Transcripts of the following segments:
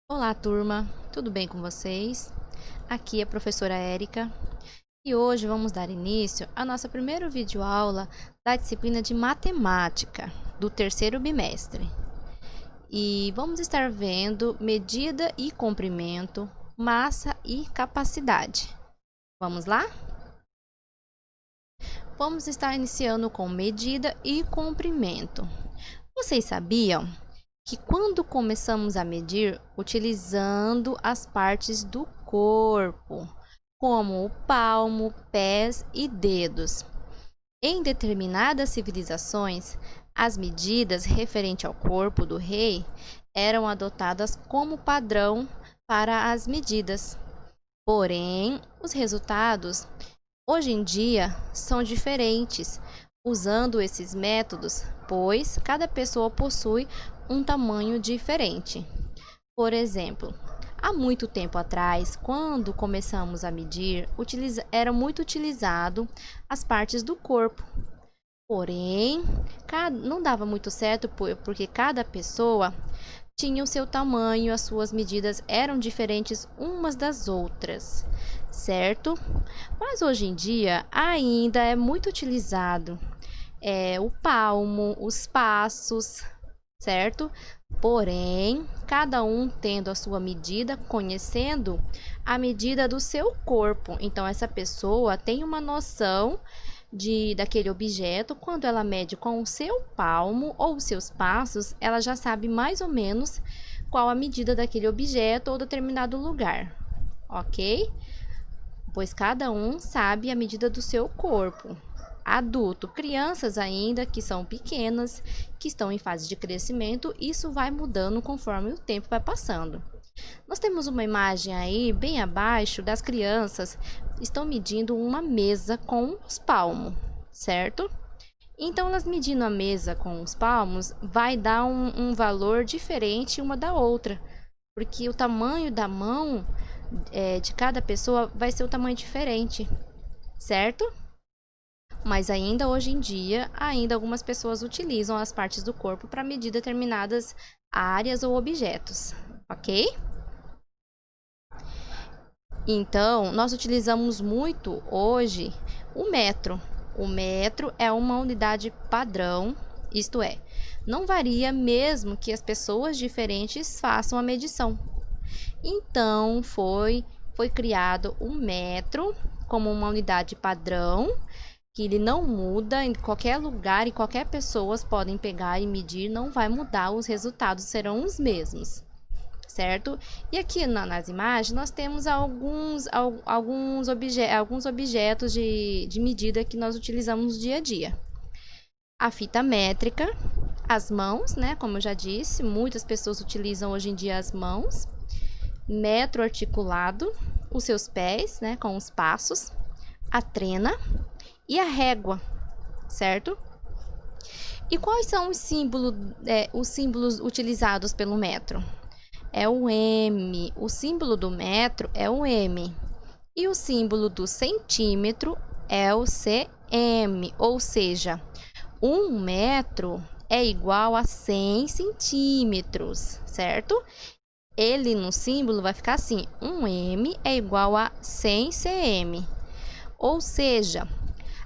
Olá, turma, tudo bem com vocês? Aqui é a professora Érica e hoje vamos dar início à nossa primeira videoaula da disciplina de matemática do terceiro bimestre. E vamos estar vendo medida e comprimento, massa e capacidade. Vamos lá? Vamos estar iniciando com medida e comprimento. Vocês sabiam que quando começamos a medir utilizando as partes do corpo, como o palmo, pés e dedos? Em determinadas civilizações, as medidas referentes ao corpo do rei eram adotadas como padrão para as medidas. Porém, os resultados hoje em dia são diferentes usando esses métodos, pois cada pessoa possui um tamanho diferente. Por exemplo, há muito tempo atrás, quando começamos a medir, era muito utilizado as partes do corpo. Porém, não dava muito certo porque cada pessoa tinha o seu tamanho, as suas medidas eram diferentes umas das outras, certo? Mas hoje em dia ainda é muito utilizado o palmo, os passos, certo? Porém, cada um tendo a sua medida, conhecendo a medida do seu corpo. Então, essa pessoa tem uma noção daquele objeto. Quando ela mede com o seu palmo ou os seus passos, ela já sabe mais ou menos qual a medida daquele objeto ou determinado lugar, ok? Pois cada um sabe a medida do seu corpo. Adulto, crianças ainda que são pequenas, que estão em fase de crescimento, isso vai mudando conforme o tempo vai passando. Nós temos uma imagem aí bem abaixo das crianças estão medindo uma mesa com os palmos, certo? Então, elas medindo a mesa com os palmos vai dar um valor diferente uma da outra, porque o tamanho da mão de cada pessoa vai ser um tamanho diferente, certo? Mas ainda hoje em dia, ainda algumas pessoas utilizam as partes do corpo para medir determinadas áreas ou objetos, ok? Então, nós utilizamos muito hoje o metro. O metro é uma unidade padrão, isto é, não varia mesmo que as pessoas diferentes façam a medição. Então, foi criado o metro como uma unidade padrão, que ele não muda em qualquer lugar e qualquer pessoa podem pegar e medir, não vai mudar, os resultados serão os mesmos, certo? E aqui nas imagens nós temos alguns objetos de medida que nós utilizamos no dia a dia. A fita métrica, as mãos, né? Como eu já disse, muitas pessoas utilizam hoje em dia as mãos. Metro articulado, os seus pés, né? Com os passos. A trena e a régua, certo? E quais são os símbolos utilizados pelo metro? É o M. O símbolo do metro é o M. E o símbolo do centímetro é o cm, ou seja, 1 metro é igual a 100 centímetros, certo? Ele no símbolo vai ficar assim, 1m é igual a 100 cm, ou seja,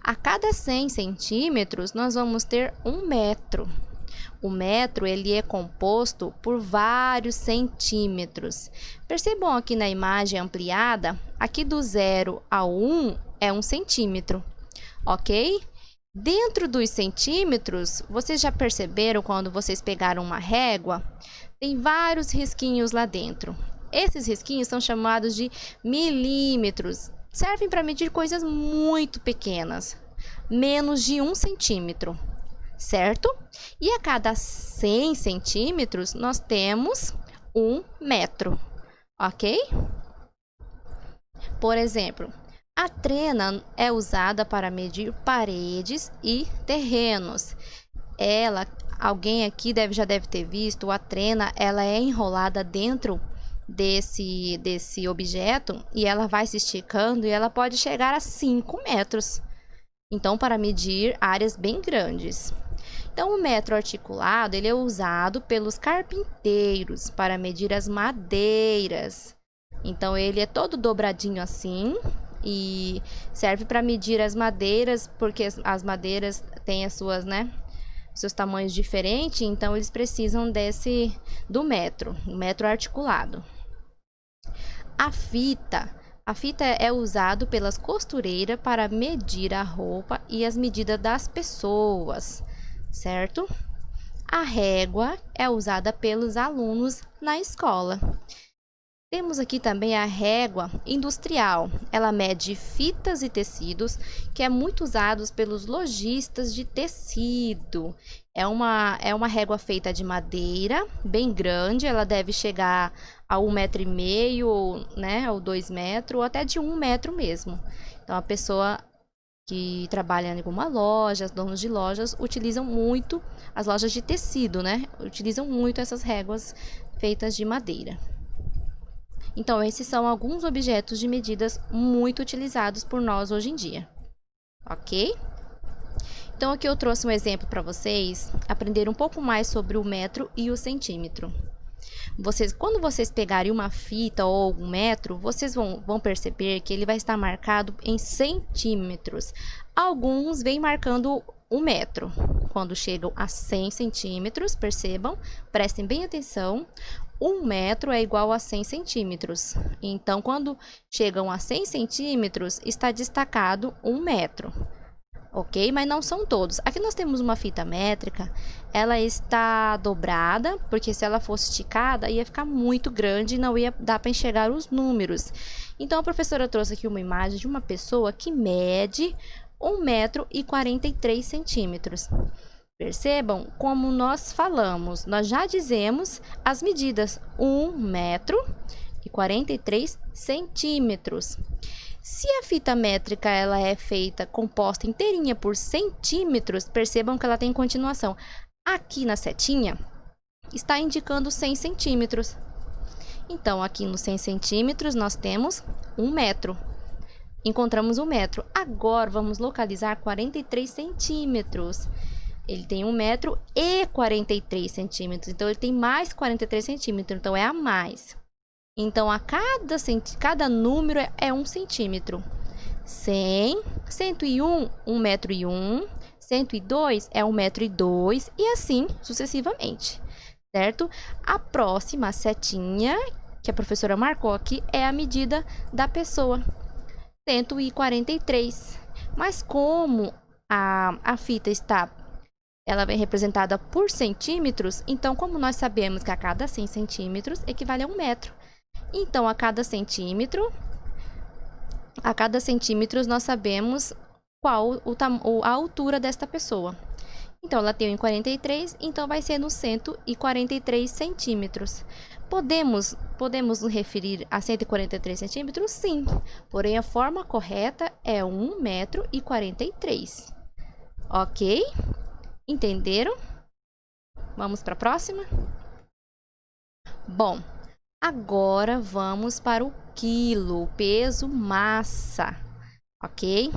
a cada 100 centímetros, nós vamos ter 1 metro. O metro ele é composto por vários centímetros. Percebam aqui na imagem ampliada, aqui do 0 ao 1 é 1 centímetro, ok? Dentro dos centímetros, vocês já perceberam quando vocês pegaram uma régua? Tem vários risquinhos lá dentro. Esses risquinhos são chamados de milímetros. Servem para medir coisas muito pequenas, menos de 1 centímetro, certo? E a cada 100 centímetros, nós temos 1 metro, ok? Por exemplo, a trena é usada para medir paredes e terrenos. Alguém aqui já deve ter visto, a trena ela é enrolada dentro desse objeto e ela vai se esticando e ela pode chegar a 5 metros. Então, para medir áreas bem grandes. Então, o metro articulado, ele é usado pelos carpinteiros para medir as madeiras. Então, ele é todo dobradinho assim e serve para medir as madeiras, porque as madeiras têm as suas, né, seus tamanhos diferentes, então eles precisam do metro, o metro articulado. A fita é usado pelas costureiras para medir a roupa e as medidas das pessoas, certo? A régua é usada pelos alunos na escola. Temos aqui também a régua industrial. Ela mede fitas e tecidos, que é muito usada pelos lojistas de tecido. É uma régua feita de madeira, bem grande. Ela deve chegar a 1,5 m, né, ou 2 metros, ou até de 1 metro mesmo. Então, a pessoa que trabalha em alguma loja, os donos de lojas, utilizam muito, as lojas de tecido, né, utilizam muito essas réguas feitas de madeira. Então, esses são alguns objetos de medidas muito utilizados por nós hoje em dia, ok? Então, aqui eu trouxe um exemplo para vocês aprender um pouco mais sobre o metro e o centímetro. Quando vocês pegarem uma fita ou um metro, vocês vão perceber que ele vai estar marcado em centímetros. Alguns vêm marcando um metro. Quando chegam a 100 centímetros, percebam, prestem bem atenção, 1 metro é igual a 100 centímetros. Então, quando chegam a 100 centímetros, está destacado 1 metro. Ok? Mas não são todos. Aqui nós temos uma fita métrica, ela está dobrada, porque se ela fosse esticada, ia ficar muito grande e não ia dar para enxergar os números. Então, a professora trouxe aqui uma imagem de uma pessoa que mede 1,43 centímetros. Percebam como nós falamos, nós já dizemos as medidas, 1,43 centímetros. Se a fita métrica ela é composta inteirinha por centímetros, percebam que ela tem continuação. Aqui na setinha está indicando 100 centímetros. Então, aqui nos 100 centímetros nós temos 1 metro. Encontramos 1 metro. Agora vamos localizar 43 centímetros. Ele tem 1 metro e 43 centímetros. Então, ele tem mais 43 centímetros. Então, é a mais. Então, cada número é 1 centímetro. 100, 101, 1 metro e 1. 102 é 1 metro e 2. E assim sucessivamente. Certo? A próxima setinha que a professora marcou aqui é a medida da pessoa. 143. Mas como a fita ela vem representada por centímetros, então como nós sabemos que a cada 100 centímetros equivale a 1 metro. Então, a cada centímetro nós sabemos qual a altura desta pessoa. Então, ela tem 1,43, então vai ser nos 143 centímetros. Podemos nos referir a 143 centímetros? Sim, porém a forma correta é 1,43 m. Ok? Entenderam? Vamos para a próxima? Bom, agora vamos para o quilo, o peso massa, ok?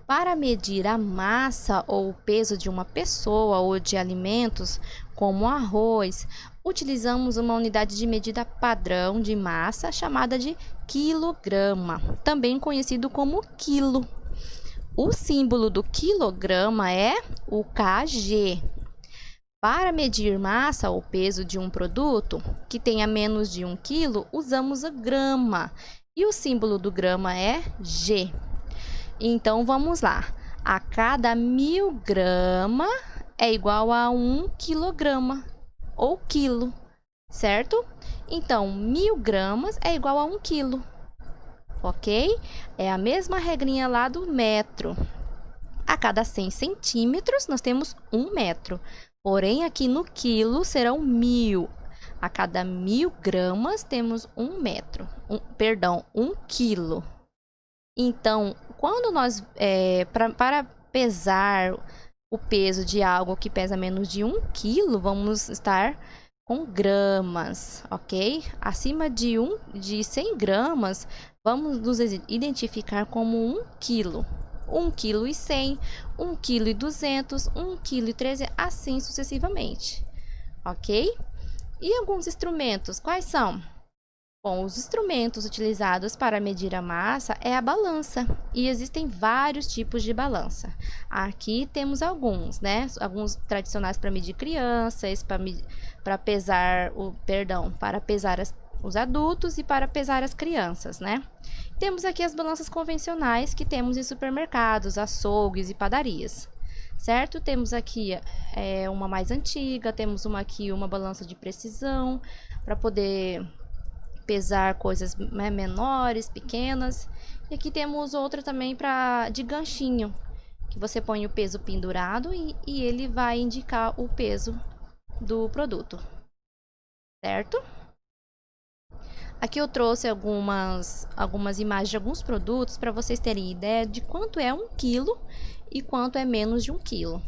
Para medir a massa ou o peso de uma pessoa ou de alimentos, como arroz, utilizamos uma unidade de medida padrão de massa chamada de quilograma, também conhecido como quilo. O símbolo do quilograma é o kg. Para medir massa ou peso de um produto que tenha menos de 1 kg, usamos a grama. E o símbolo do grama é G. Então, vamos lá. A cada 1000 gramas é igual a 1 quilograma ou quilo, certo? Então, 1000 gramas é igual a 1 quilo. Ok? É a mesma regrinha lá do metro. A cada 100 centímetros, nós temos 1 metro. Porém, aqui no quilo serão 1000. A cada 1000 gramas, temos 1 metro. 1 quilo. Então, quando nós, para pesar o peso de algo que pesa menos de 1 quilo, vamos estar com gramas, ok? Acima de 100 gramas, vamos nos identificar como 1 quilo. 1,1 kg, 1,2 kg, 1,3 kg, assim sucessivamente, ok? E alguns instrumentos, quais são? Bom, os instrumentos utilizados para medir a massa é a balança, e existem vários tipos de balança. Aqui temos alguns, né? Alguns tradicionais para medir crianças, para pesar os adultos e para pesar as crianças, né? Temos aqui as balanças convencionais que temos em supermercados, açougues e padarias, certo? Temos aqui uma mais antiga, temos uma balança de precisão para poder pesar coisas menores, pequenas. E aqui temos outra também de ganchinho, que você põe o peso pendurado e ele vai indicar o peso do produto, certo? Aqui eu trouxe algumas imagens de alguns produtos para vocês terem ideia de quanto é 1 quilo e quanto é menos de 1 quilo.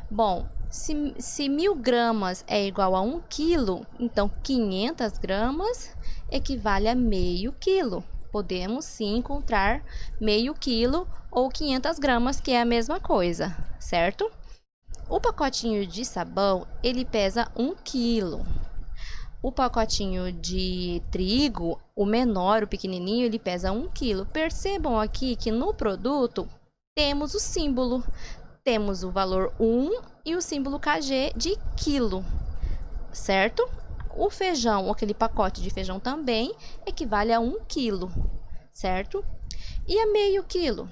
Bom, se 1.000 gramas é igual a 1 quilo, então 500 gramas equivale a meio quilo. Podemos sim encontrar meio quilo ou 500 gramas, que é a mesma coisa, certo? O pacotinho de sabão, ele pesa 1 quilo. O pacotinho de trigo, o menor, o pequenininho, ele pesa 1 quilo. Percebam aqui que no produto temos o símbolo. Temos o valor 1 e o símbolo KG de quilo, certo? O feijão, aquele pacote de feijão também equivale a 1 quilo, certo? E a meio quilo?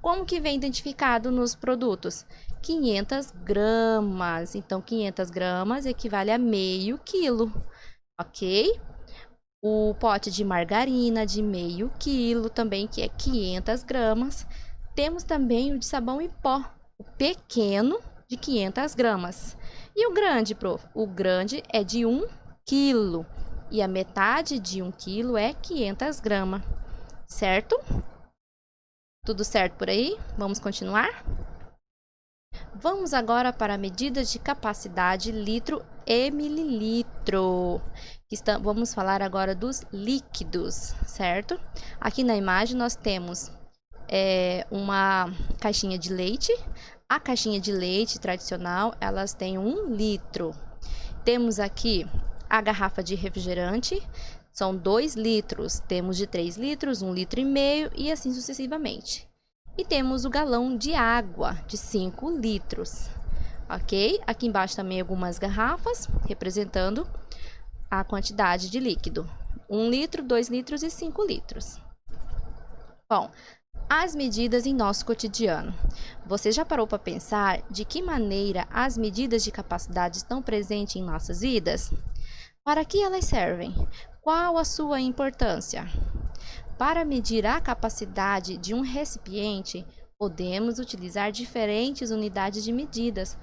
Como que vem identificado nos produtos? 500 gramas. Então, 500 gramas equivale a meio quilo, ok? O pote de margarina de meio quilo também, que é 500 gramas. Temos também o de sabão em pó, o pequeno, de 500 gramas. E o grande, prof? O grande é de 1 quilo. E a metade de 1 quilo é 500 gramas. Certo? Tudo certo por aí? Vamos continuar? Vamos agora para medidas de capacidade litro e mililitro. Vamos falar agora dos líquidos, certo? Aqui na imagem nós temos uma caixinha de leite. A caixinha de leite tradicional, elas têm 1 litro. Temos aqui a garrafa de refrigerante, são 2 litros. Temos de 3 litros, 1,5 litro e assim sucessivamente. E temos o galão de água de 5 litros, ok? Aqui embaixo também algumas garrafas, representando a quantidade de líquido. 1 litro, 2 litros e 5 litros. Bom, as medidas em nosso cotidiano. Você já parou para pensar de que maneira as medidas de capacidade estão presentes em nossas vidas? Para que elas servem? Qual a sua importância? Para medir a capacidade de um recipiente, podemos utilizar diferentes unidades de medidas,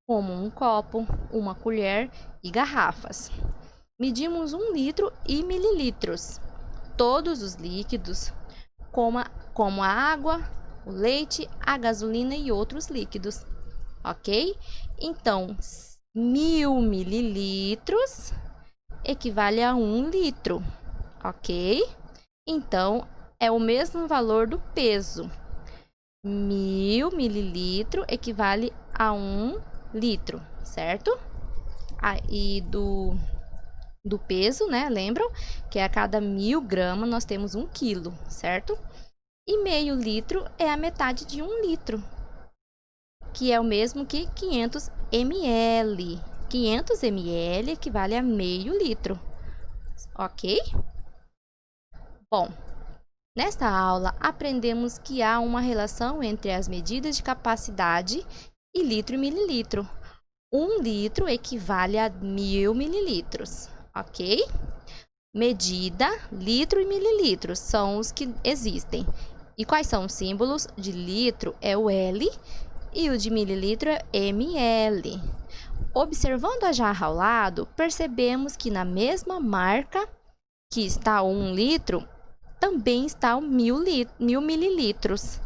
como um copo, uma colher e garrafas. Medimos 1 litro e mililitros. Todos os líquidos, como a água, o leite, a gasolina e outros líquidos, ok? Então, 1.000 mililitros equivale a 1 litro, ok? Então, é o mesmo valor do peso. 1.000 mililitros equivale a 1 litro, certo? E do peso, né? Lembram que a cada 1.000 gramas nós temos 1 quilo, certo? E meio litro é a metade de 1 litro, que é o mesmo que 500 ml. 500 ml equivale a meio litro, ok? Bom, nesta aula aprendemos que há uma relação entre as medidas de capacidade e litro e mililitro. 1 litro equivale a 1.000 mililitros, ok? Medida, litro e mililitros são os que existem. E quais são os símbolos? De litro é o L e o de mililitro é ml. Observando a jarra ao lado, percebemos que na mesma marca que está o 1 litro, também está o 1.000 mililitros.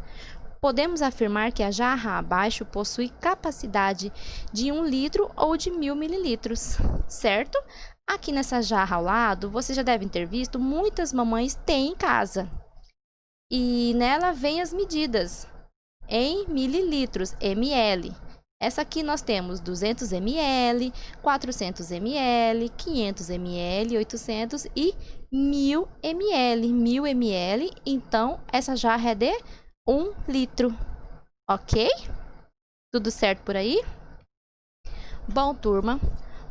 Podemos afirmar que a jarra abaixo possui capacidade de 1 litro ou de 1.000 mililitros, certo? Aqui nessa jarra ao lado, vocês já devem ter visto, muitas mamães têm em casa. E nela vem as medidas em mililitros, ml. Essa aqui nós temos 200 ml, 400 ml, 500 ml, 800 e 1000 ml. 1000 ml, então essa jarra é de 1 litro, ok? Tudo certo por aí? Bom, turma,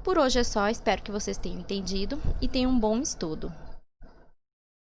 por hoje é só. Espero que vocês tenham entendido e tenham um bom estudo.